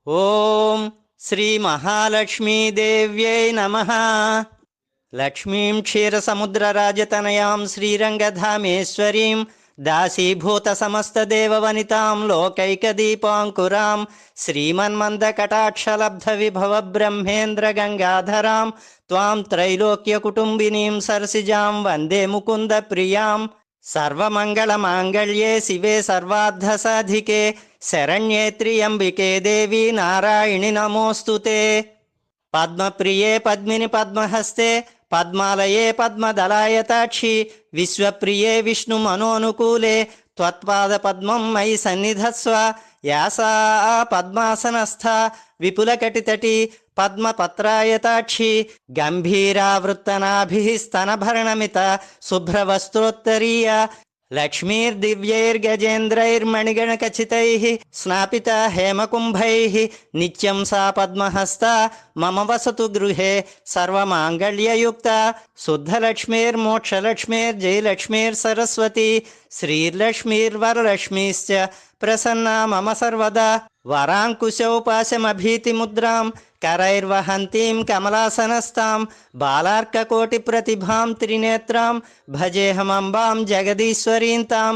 ఓం శ్రీ మహాలక్ష్మీదేవ్యై నమః. లక్ష్మీం క్షీరసముద్రరాజతనయాం శ్రీరంగధామేశ్వరీం దాసీభూత సమస్తదేవవనితాం లోకైకదీపాంకురాం శ్రీమన్మందకటాక్షలబ్ధ విభవ బ్రహ్మేంద్ర గంగాధరాం త్వాం త్రైలోక్యకుటుంబినీం సరసిజాం వందే ముకుంద ప్రియాం. సర్వమంగళమాంగళ్యే శివే సర్వార్థసాధికే శరణ్యే త్ర్యంబికే దేవి నారాయణి నమోస్తుతే. పద్మప్రియే పద్మిని పద్మహస్తే పద్మాలయే పద్మదళాయతాక్షి విశ్వప్రియే విష్ణు మనోనుకూలే త్వత్పాద పద్మం మయి సన్నిధత్స్వ. యాసా పద్మాసనస్థ విపులకటితటి పద్మపత్రాయతాక్షి గంభీరావృత్తనాభిః స్తనభరణమిత శుభ్రవస్త్రోత్తరీయ లక్ష్మీర్దివ్యైర్గజేంద్రైర్మణిగణకచితైః స్నాపితా హేమకుంభైః నిత్యం సా పద్మహస్తా మమ వసతు గృహే సర్వమాంగళ్యయుక్తా. శుద్ధలక్ష్మీర్మోక్షలక్ష్మీర్జయలక్ష్మీర్సరస్వతి శ్రీర్లక్ష్మీర్వరలక్ష్మీశ్చ ప్రసన్నా మమ సర్వదా. వరాంకుశౌపాశమభీతిముద్రాం करैर्वहन्तीं कमलासनस्तां बालार्ककोटिप्रतिभां त्रिनेत्रां भजेऽहमम्बां जगदीश्वरीं तां